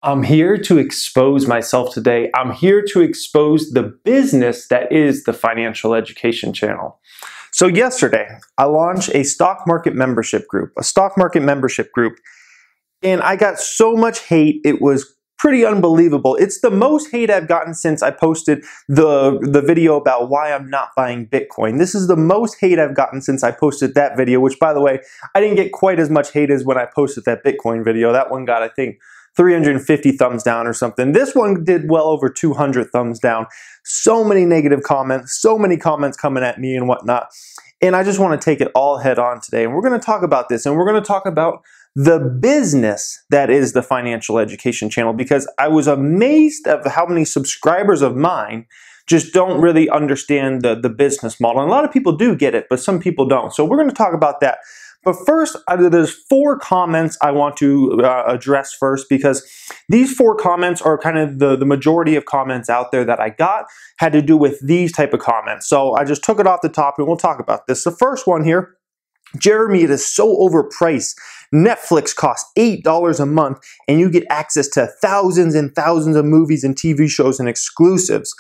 I'm here to expose myself today. I'm here to expose the business that is the Financial Education Channel. So yesterday, I launched a stock market membership group, and I got so much hate, it was pretty unbelievable. It's the most hate I've gotten since I posted the video about why I'm not buying Bitcoin. This is the most hate I've gotten since I posted that video, which, by the way, I didn't get quite as much hate as when I posted that Bitcoin video. That one got, I think, 350 thumbs down or something. This one did well over 200 thumbs down. So many negative comments, so many comments coming at me and whatnot. And I just want to take it all head on today. And we're going to talk about this, and we're going to talk about the business that is the Financial Education Channel, because I was amazed at how many subscribers of mine just don't really understand the business model. And a lot of people do get it, but some people don't. So we're going to talk about that. But first, there's 4 comments I want to address first, because these 4 comments are kind of the majority of comments out there that I got had to do with these type of comments. So I just took it off the top and we'll talk about this. The first one here, Jeremy, it is so overpriced. Netflix costs $8 a month and you get access to thousands and thousands of movies and TV shows and exclusives.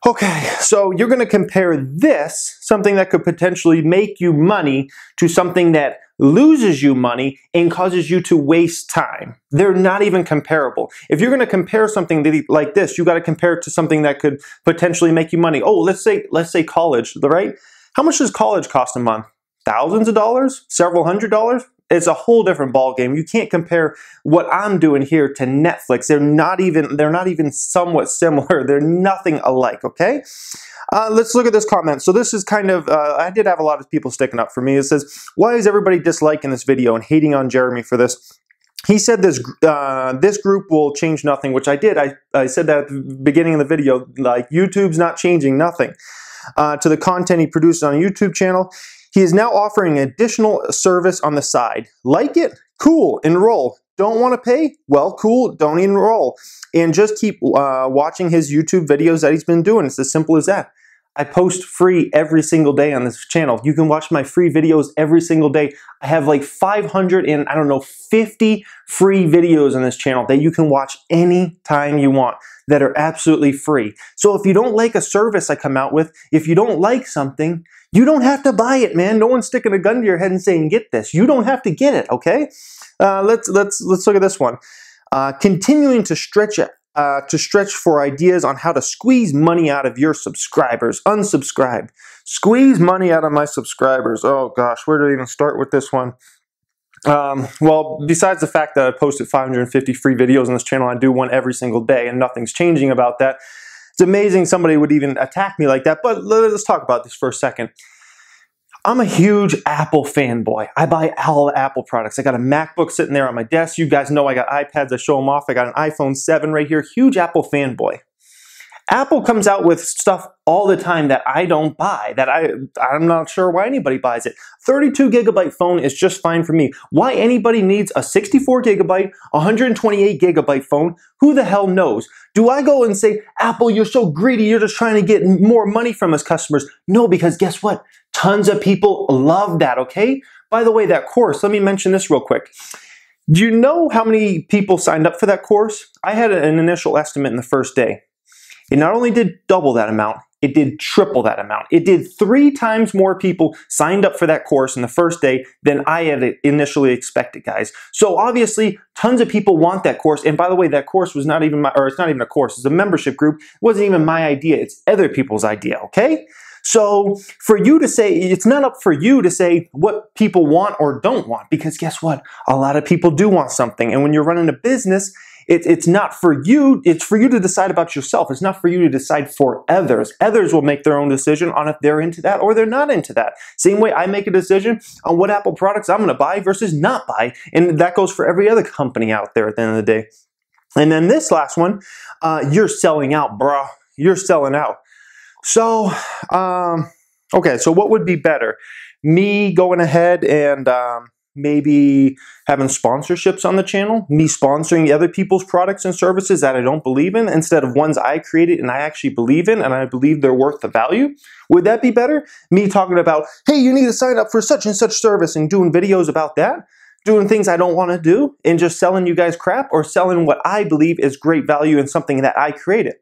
Okay, so you're going to compare this, something that could potentially make you money, to something that loses you money and causes you to waste time. They're not even comparable. If you're going to compare something like this, you got to compare it to something that could potentially make you money. Oh, let's say college, right? How much does college cost a month? Thousands of dollars? Several $100s? It's a whole different ballgame. You can't compare what I'm doing here to Netflix. They're not even somewhat similar. They're nothing alike, okay? Let's look at this comment. So this is kind of, I did have a lot of people sticking up for me. It says, why is everybody disliking this video and hating on Jeremy for this? He said this group will change nothing, which I did. I said that at the beginning of the video, like YouTube's not changing nothing. To the content he produces on a YouTube channel. He is now offering additional service on the side. Like it? Cool, enroll. Don't want to pay? Well, cool, don't enroll. And just keep watching his YouTube videos that he's been doing. It's as simple as that. I post free every single day on this channel. You can watch my free videos every single day. I have like 50 free videos on this channel that you can watch anytime you want that are absolutely free. So if you don't like a service I come out with, if you don't like something, you don't have to buy it, man. No one's sticking a gun to your head and saying, get this. You don't have to get it, okay? Let's look at this one. Continuing to stretch for ideas on how to squeeze money out of your subscribers. Unsubscribe. Squeeze money out of my subscribers. Oh gosh, where do I even start with this one? Well, besides the fact that I posted 550 free videos on this channel, I do one every single day and nothing's changing about that. It's amazing somebody would even attack me like that, but let's talk about this for a second. I'm a huge Apple fanboy. I buy all Apple products. I got a MacBook sitting there on my desk. You guys know I got iPads. I show them off. I got an iPhone 7 right here. Huge Apple fanboy. Apple comes out with stuff all the time that I don't buy, that I'm not sure why anybody buys it. 32 gigabyte phone is just fine for me. Why anybody needs a 64 gigabyte, 128 gigabyte phone, who the hell knows? Do I go and say, Apple, you're so greedy, you're just trying to get more money from us customers? No, because guess what? Tons of people love that, okay? By the way, that course, let me mention this real quick. Do you know how many people signed up for that course? I had an initial estimate in the first day. It not only did double that amount, it did triple that amount. It did 3 times more people signed up for that course in the first day than I had initially expected, guys. So obviously, tons of people want that course. And by the way, that course was not even it's not even a course, it's a membership group. It wasn't even my idea, it's other people's idea, okay? So for you to say, it's not up for you to say what people want or don't want, because guess what? A lot of people do want something. And when you're running a business, it's not for you, it's for you to decide about yourself. It's not for you to decide for others. Others will make their own decision on if they're into that or they're not into that. Same way I make a decision on what Apple products I'm gonna buy versus not buy. And that goes for every other company out there at the end of the day. And then this last one, you're selling out, bro. You're selling out. So, okay, so what would be better? Me going ahead and maybe having sponsorships on the channel, me sponsoring other people's products and services that I don't believe in instead of ones I created and I actually believe in and I believe they're worth the value. Would that be better? Me talking about, hey, you need to sign up for such and such service and doing videos about that? doing things I don't want to do and just selling you guys crap, or selling what I believe is great value in something that I created?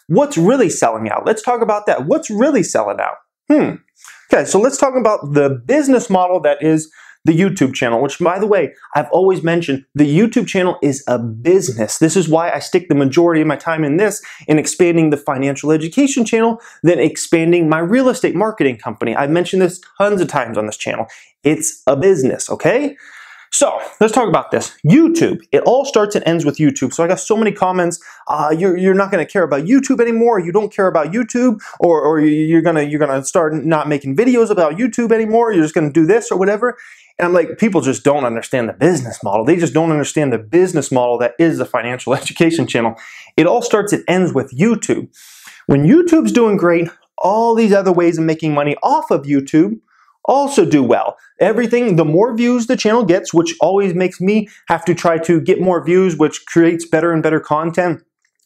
What's really selling out? Let's talk about that. What's really selling out? Okay, so let's talk about the business model that is the YouTube channel, which, by the way, I've always mentioned the YouTube channel is a business. This is why I stick the majority of my time in this, in expanding the financial education channel, than expanding my real estate marketing company. I've mentioned this tons of times on this channel. It's a business, okay? So let's talk about this. YouTube. It all starts and ends with YouTube. So I got so many comments. You're not going to care about YouTube anymore. You don't care about YouTube, or you're gonna start not making videos about YouTube anymore. You're just going to do this or whatever. And I'm like, people just don't understand the business model. They just don't understand the business model that is the financial education channel. It all starts and ends with YouTube. When YouTube's doing great, all these other ways of making money off of YouTube also do well. Everything, the more views the channel gets, which always makes me have to try to get more views, which creates better and better content,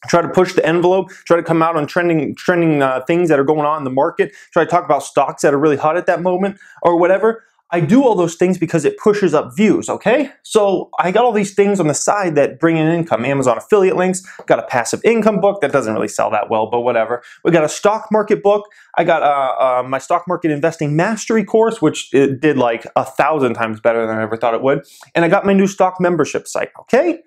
try to push the envelope, try to come out on trending things that are going on in the market, try to talk about stocks that are really hot at that moment or whatever. I do all those things because it pushes up views, okay? So I got all these things on the side that bring in income. Amazon affiliate links, got a passive income book that doesn't really sell that well, but whatever. We got a stock market book. I got my stock market investing mastery course, which it did like 1,000 times better than I ever thought it would. And I got my new stock membership site, okay?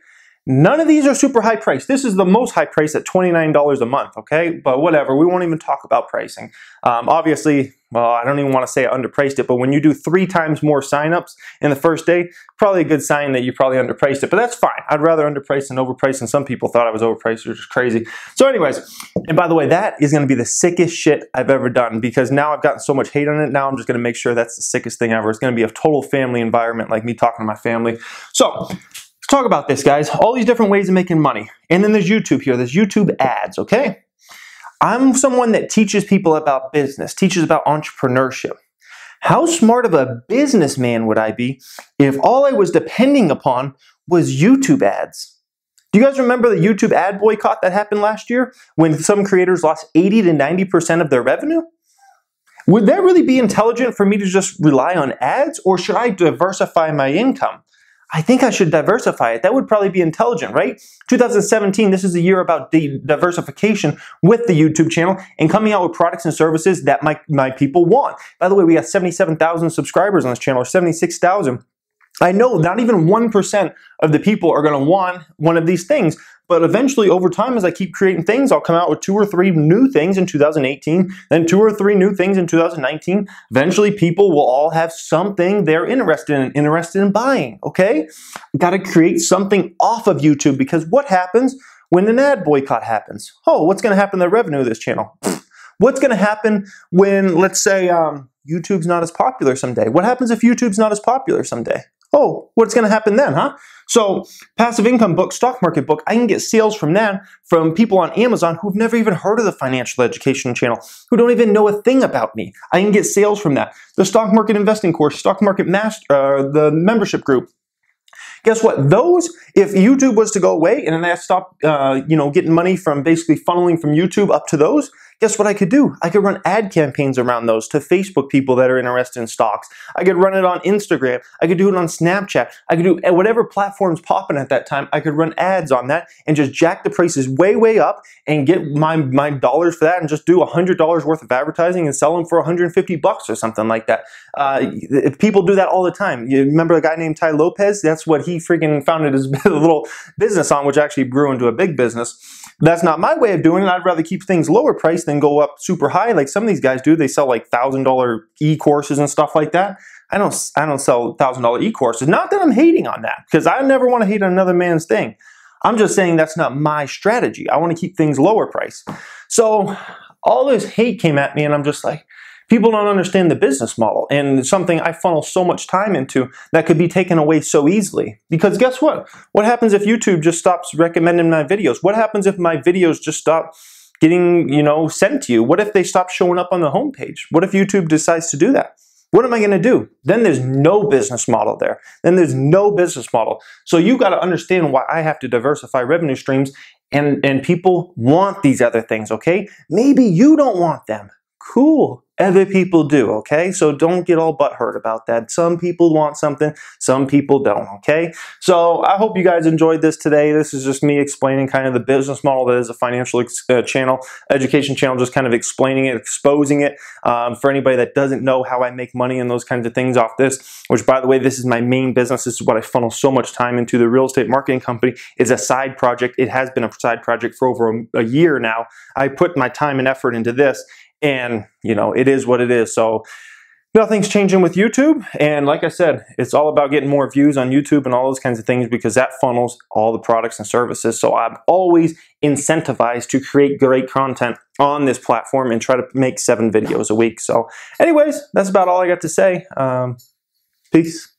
None of these are super high priced. This is the most high price at $29 a month, okay? But whatever, we won't even talk about pricing. Obviously, well, I don't even want to say I underpriced it, but when you do 3 times more signups in the first day, probably a good sign that you probably underpriced it, but that's fine. I'd rather underprice than overprice, and some people thought I was overpriced, which is crazy. So anyways, and by the way, that is going to be the sickest shit I've ever done, because now I've gotten so much hate on it. Now I'm just going to make sure that's the sickest thing ever. It's going to be a total family environment, like me talking to my family. So talk about this, guys. All these different ways of making money. And then there's YouTube here. There's YouTube ads, okay? I'm someone that teaches people about business, teaches about entrepreneurship. How smart of a businessman would I be if all I was depending upon was YouTube ads? Do you guys remember the YouTube ad boycott that happened last year when some creators lost 80 to 90% of their revenue? Would that really be intelligent for me to just rely on ads, or should I diversify my income? I think I should diversify it. That would probably be intelligent, right? 2017, this is a year about diversification with the YouTube channel and coming out with products and services that my people want. By the way, we got 77,000 subscribers on this channel, or 76,000. I know not even 1% of the people are going to want one of these things, but eventually over time, as I keep creating things, I'll come out with 2 or 3 new things in 2018, then 2 or 3 new things in 2019. Eventually people will all have something they're interested in buying, okay? Got to create something off of YouTube, because what happens when an ad boycott happens? Oh, what's going to happen to the revenue of this channel? What's going to happen when, let's say, YouTube's not as popular someday? What happens if YouTube's not as popular someday? Oh, what's going to happen then, huh? So, passive income book, stock market book, I can get sales from that from people on Amazon who've never even heard of the financial education channel, who don't even know a thing about me. I can get sales from that. The stock market investing course, stock market master, the membership group. Guess what? Those, if YouTube was to go away and then I stopped, getting money from basically funneling from YouTube up to those, guess what I could do? I could run ad campaigns around those to Facebook people that are interested in stocks. I could run it on Instagram. I could do it on Snapchat. I could do whatever platform's popping at that time. I could run ads on that and just jack the prices way, way up and get my dollars for that, and just do $100 worth of advertising and sell them for 150 bucks or something like that. If people do that all the time. You remember a guy named Ty Lopez? That's what he freaking founded his little business on, which actually grew into a big business. That's not my way of doing it. I'd rather keep things lower priced than go up super high like some of these guys do. They sell like $1,000 e-courses and stuff like that. I don't sell $1,000 e-courses. Not that I'm hating on that, because I never want to hate on another man's thing. I'm just saying that's not my strategy. I want to keep things lower price. So all this hate came at me, and I'm just like, people don't understand the business model, and something I funnel so much time into that could be taken away so easily. Because guess what? What happens if YouTube just stops recommending my videos? What happens if my videos just stop getting, sent to you? What if they stop showing up on the homepage? What if YouTube decides to do that? What am I going to do? Then there's no business model there. Then there's no business model. So you got to understand why I have to diversify revenue streams, and people want these other things, okay? Maybe you don't want them. Cool. Other people do, okay? So don't get all butthurt about that. Some people want something, some people don't, okay? So I hope you guys enjoyed this today. This is just me explaining kind of the business model that is a financial channel, education channel, just kind of explaining it, exposing it for anybody that doesn't know how I make money and those kinds of things off this, which, by the way, this is my main business. This is what I funnel so much time into. The real estate marketing company is a side project. It has been a side project for over a year now. I put my time and effort into this, and you know, it is what it is. So nothing's changing with YouTube, and like I said, it's all about getting more views on YouTube and all those kinds of things, because that funnels all the products and services. So I'm always incentivized to create great content on this platform and try to make 7 videos a week. So anyways, that's about all I got to say. Peace.